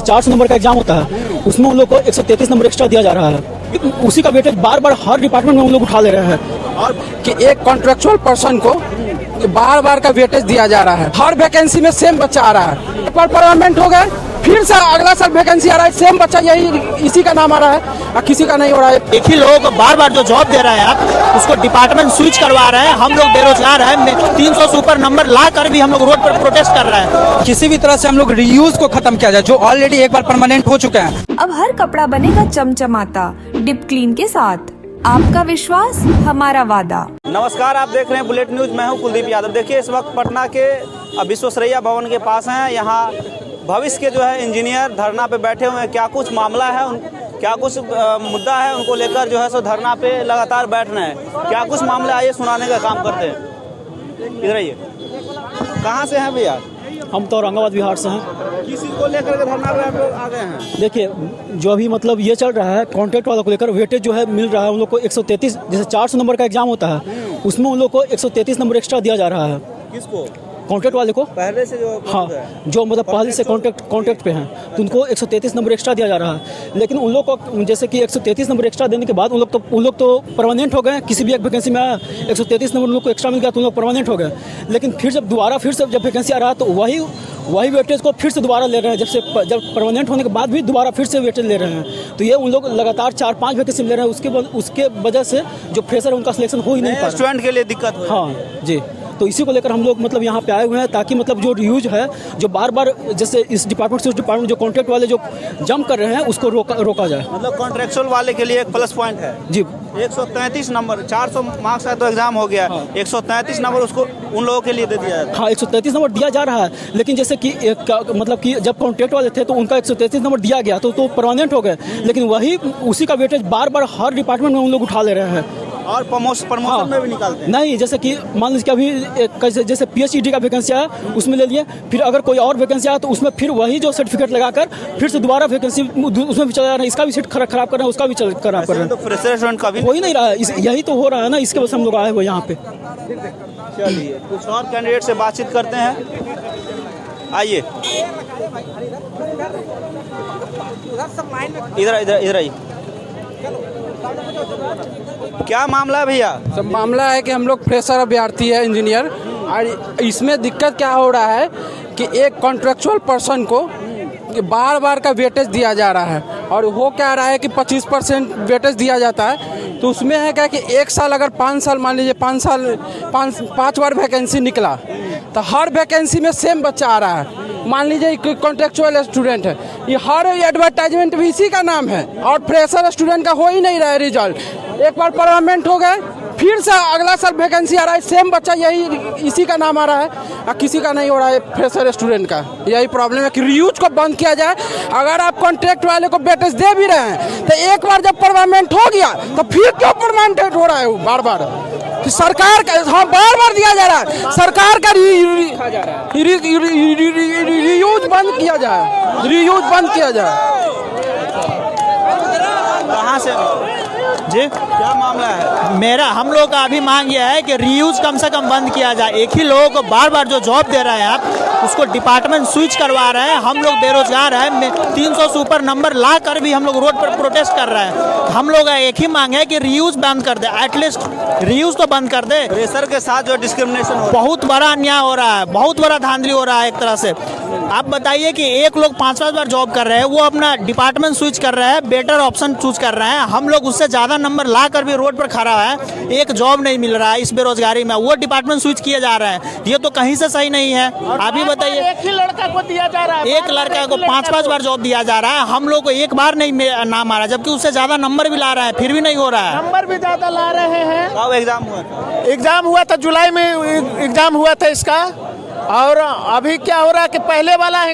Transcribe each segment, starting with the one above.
400 number का exam होता है, उसमें उन लोग को 133 नंबर एक्स्ट्रा दिया जा रहा है। उसी का वेटेज बार बार हर डिपार्टमेंट में उन लोग उठा ले रहे हैं। और कि एक कॉन्ट्रेक्चुअल पर्सन को बार बार का वेटेज दिया जा रहा है। हर वैकेंसी में सेम बच्चा आ रहा है। एक बार परमानेंट हो गए, फिर से अगला साल वैकेंसी आ रहा है, सेम बच्चा यही इसी का नाम आ रहा है और किसी का नहीं हो रहा है। एक ही लोगों को बार बार जो जॉब दे रहे हैं आप उसको डिपार्टमेंट स्विच करवा रहे हैं। हम लोग बेरोजगार हैं, 300 से ऊपर नंबर ला कर भी हम लोग रोड पर प्रोटेस्ट कर रहे हैं। किसी भी तरह से हम लोग रीयूज को खत्म किया जाए, जो ऑलरेडी एक बार परमानेंट हो चुके हैं। अब हर कपड़ा बनेगा चमचमाता डिप क्लीन के साथ। आपका विश्वास हमारा वादा। नमस्कार, आप देख रहे हैं बुलेट न्यूज। मैं हूं कुलदीप यादव। देखिए, इस वक्त पटना के विश्वेश्वरैया भवन के पास हैं। यहाँ भविष्य के जो है इंजीनियर धरना पे बैठे हुए हैं। क्या कुछ मामला है, क्या कुछ मुद्दा है, उनको लेकर जो है सो धरना पे लगातार बैठ रहे हैं। क्या कुछ मामला, आइए सुनाने का काम करते हैं। इधर आइए। कहाँ से हैं भैया? हम तो औरंगाबाद बिहार से हैं। किसी को लेकर के धरना पे आ गए हैं? देखिए, जो अभी मतलब ये चल रहा है कॉन्ट्रैक्ट वालों को लेकर वेटेज जो है मिल रहा है उन लोग को 133, जैसे 400 नंबर का एग्जाम होता है उसमें उन लोग को 133 नंबर एक्स्ट्रा दिया जा रहा है। किसको? कॉन्ट्रैक्ट वाले को। पहले से जो हाँ, जो मतलब पहले से कॉन्ट्रैक्ट पे हैं तो उनको 133 नंबर एक्स्ट्रा दिया जा रहा है। लेकिन उन लोग को जैसे कि 133 नंबर एक्स्ट्रा देने के बाद उन लोग तो परमानेंट हो गए। किसी भी एक वैकेंसी में 133 नंबर उन लोग को एक्स्ट्रा मिल गया तो उन लोग परमानेंट हो गए। लेकिन फिर जब वैकेंसी आ रहा है तो वही वेटेज को फिर से दोबारा ले रहे हैं। जब परमानेंट होने के बाद भी दोबारा फिर से वेटेज ले रहे हैं। तो ये उन लोग लगातार 4-5 वैकेंसी ले रहे हैं। उसके वजह से जो फ्रेशर है उनका सिलेक्शन हो ही नहीं पा रहा। स्टूडेंट के लिए दिक्कत हो। हाँ जी, तो इसी को लेकर हम लोग मतलब यहाँ पे आए हुए हैं ताकि मतलब जो रीयूज है, जो बार बार जैसे इस डिपार्टमेंट से उस डिपार्टमेंट जो कॉन्ट्रैक्ट वाले जो जंप कर रहे हैं उसको रोका जाए। मतलब कॉन्ट्रेक्चुअल वाले के लिए एक प्लस पॉइंट है जी। 133 नंबर, 400 मार्क्स है तो एग्जाम हो गया। हाँ। 133 नंबर उसको उन लोगों के लिए दे दिया है। हाँ, 133 नंबर दिया जा रहा है। लेकिन जैसे कि मतलब कि जब कॉन्ट्रैक्ट वाले थे तो उनका 133 नंबर दिया गया तो परमानेंट हो गए। लेकिन वही उसी का वेटेज बार बार हर डिपार्टमेंट में उन लोग उठा ले रहे हैं और प्रमोशन में भी निकालते हैं। नहीं, जैसे कि मान लीजिए कि अभी जैसे PhD का वैकेंसी आया उसमें ले लिए, फिर अगर कोई और वैकेंसी आया तो उसमें फिर वही जो सर्टिफिकेट लगाकर फिर से दोबारा वैकेंसी उसमें भी चला जा रहा है। इसका भी सीट खराब कर रहे हैं, उसका भी खराब कर रहे हैं। तो फ्रेशर स्टूडेंट का भी हो ही नहीं रहा है। यही तो हो रहा है ना, इसके वजह से हम लोग आए हुए यहाँ पे। चलिए, कुछ और कैंडिडेट से बातचीत करते हैं। आइए, इधर आइए। क्या मामला है भैया? सब मामला है कि हम लोग फ्रेशर अभ्यर्थी है इंजीनियर, और इसमें दिक्कत क्या हो रहा है कि एक कॉन्ट्रेक्चुअल पर्सन को बार बार का वेटेज दिया जा रहा है। और हो क्या रहा है कि 25% वेटेज दिया जाता है। तो उसमें है क्या कि एक साल अगर 5 साल, मान लीजिए 5 बार वैकेंसी निकला तो हर वैकेंसी में सेम बच्चा आ रहा है। मान लीजिए कॉन्ट्रेक्चुअल स्टूडेंट है, ये हर एडवर्टाइजमेंट भी इसी का नाम है। और फ्रेशर स्टूडेंट का हो ही नहीं रहा है रिजल्ट। एक बार परमानेंट हो गए, फिर से अगला साल वैकेंसी आ रहा है, सेम बच्चा यही इसी का नाम आ रहा है और किसी का नहीं हो रहा है फ्रेशर स्टूडेंट का। यही प्रॉब्लम है कि रीयूज को बंद किया जाए। अगर आप कॉन्ट्रैक्ट वाले को वेटेज दे भी रहे हैं तो एक बार जब परमानेंट हो गया तो फिर क्यों परमानेंट हो रहा है वो बार बार? कि सरकार का, हाँ, बार बार दिया जा रहा है। सरकार का रीयूज बंद किया जाए, रीयूज बंद किया जाए। कहाँ से जी? क्या मामला है? हम लोग का अभी मांग यह है कि रीयूज कम से कम बंद किया जाए। एक ही लोगों को बार बार जो जॉब दे रहे हैं आप उसको डिपार्टमेंट स्विच करवा रहे हैं। हम लोग बेरोजगार हैं, 300 से ऊपर नंबर ला कर भी हम लोग रोड पर प्रोटेस्ट कर रहे हैं। हम लोग एक ही मांग है कि रीयूज बंद कर दे, एटलीस्ट रीयूज तो बंद कर दे। फ्रेशर के साथ जो डिस्क्रिमिनेशन हो, बहुत बड़ा अन्याय हो रहा है, बहुत बड़ा धांधली हो रहा है एक तरह से। आप बताइए कि एक लोग 5-5 बार जॉब कर रहे हैं, वो अपना डिपार्टमेंट स्विच कर रहे हैं, बेटर ऑप्शन चूज कर रहे हैं। हम लोग उससे ज़्यादा नंबर ला कर भी रोड पर खड़ा है, एक जॉब नहीं मिल रहा है इस बेरोजगारी में, वो डिपार्टमेंट स्विच किया जा रहा है। ये तो कहीं से सही नहीं है। आप ही बताइए, एक ही लड़का को दिया जा रहा है, एक लड़का को 5-5 बार जॉब दिया जा रहा है। हम लोग को एक बार नहीं नाम आ रहा, जबकि उससे ज़्यादा नंबर भी ला रहा है, फिर भी नहीं हो रहा है। नंबर भी ज़्यादा ला रहे हैं। कब एग्जाम हुआ था? एग्जाम हुआ था जुलाई में, एग्जाम हुआ था इसका। और अभी क्या हो रहा है कि पहले वाला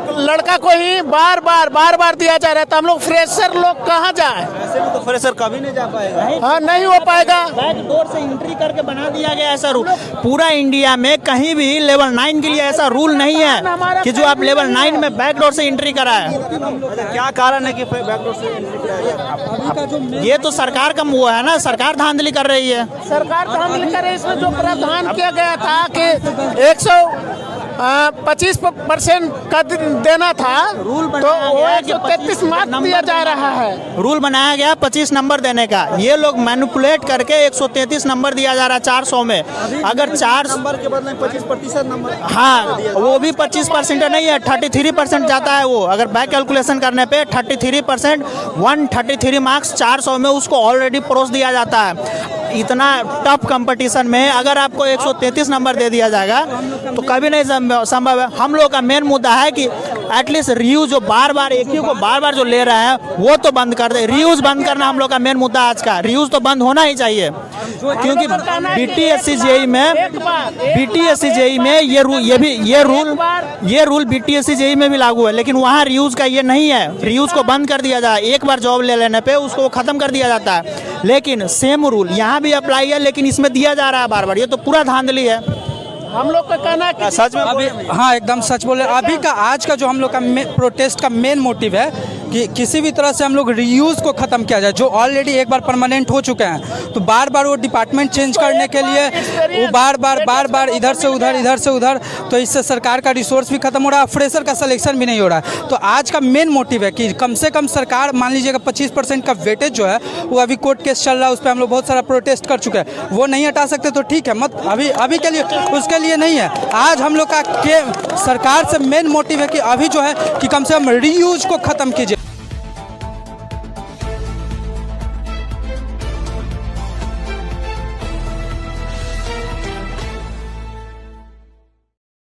लड़का को ही बार बार दिया जा रहा है। तो हम लोग फ्रेशर लोग कहाँ जाए? ऐसे में तो फ्रेशर कभी नहीं जा पाएगा। हाँ, नहीं हो पाएगा। बैकडोर से एंट्री करके बना दिया गया ऐसा रूल। पूरा इंडिया में कहीं भी लेवल 9 के लिए ऐसा रूल नहीं है कि जो आप लेवल 9 में बैकडोर से एंट्री कराए। क्या कारण है कि बैकडोर से एंट्री कराया? ये तो सरकार का मुँह है ना, सरकार धांधली कर रही है। सरकार धांधली कर रही है। इसमें जो प्रावधान किया गया था कि 25% का देना था, रूल तो बनाया वो गया है कि 133 मार्क्स दिया जा रहा है। रूल बनाया गया 25 नंबर देने का, ये लोग मैनिपुलेट करके 133 नंबर दिया जा रहा है 400 में। अगर 4 नंबर के बदले 25% नंबर। हाँ, वो भी 25% नहीं है, 33% जाता है वो। अगर बैक कैलकुलेशन करने पे 33%, 133 मार्क्स 400 में उसको ऑलरेडी परोस दिया जाता है। इतना टफ कंपटीशन में अगर आपको 133 नंबर दे दिया जाएगा तो कभी नहीं संभव है। हम लोग का मेन मुद्दा है कि एटलीस्ट रीयूज जो बार बार एक ही को बार बार जो ले रहे हैं वो तो बंद कर दे। रीयूज बंद करना हम लोग का मेन मुद्दा आज का। रीयूज तो बंद होना ही चाहिए, क्योंकि बीटीएससी जेई में ये रूल बीटीएससी जेई में भी लागू है, लेकिन वहाँ रीयूज का ये नहीं है। रीयूज को बंद कर दिया जाए, एक बार जॉब ले लेने पे उसको खत्म कर दिया जाता है। लेकिन सेम रूल यहाँ भी अप्लाई है, लेकिन इसमें दिया जा रहा है बार बार। ये तो पूरा धांधली है। हम लोग का कहना है कि सच में अभी हाँ एकदम सच बोले। अभी का आज का जो हम लोग का प्रोटेस्ट का मेन मोटिव है कि किसी भी तरह से हम लोग रीयूज को ख़त्म किया जाए, जो ऑलरेडी एक बार परमानेंट हो चुके हैं। तो बार बार वो डिपार्टमेंट चेंज करने के लिए वो बार बार इधर से उधर, तो इससे सरकार का रिसोर्स भी खत्म हो रहा है, फ्रेशर का सिलेक्शन भी नहीं हो रहा है। तो आज का मेन मोटिव है कि कम से कम सरकार, मान लीजिएगा 25% का वेटेज जो है वो अभी कोर्ट केस चल रहा है, उस पर हम लोग बहुत सारा प्रोटेस्ट कर चुके हैं। वो नहीं हटा सकते तो ठीक है, मत अभी के लिए उसके लिए नहीं है। आज हम लोग का सरकार से मेन मोटिव है कि अभी जो है कि कम से कम रीयूज को ख़त्म कीजिए।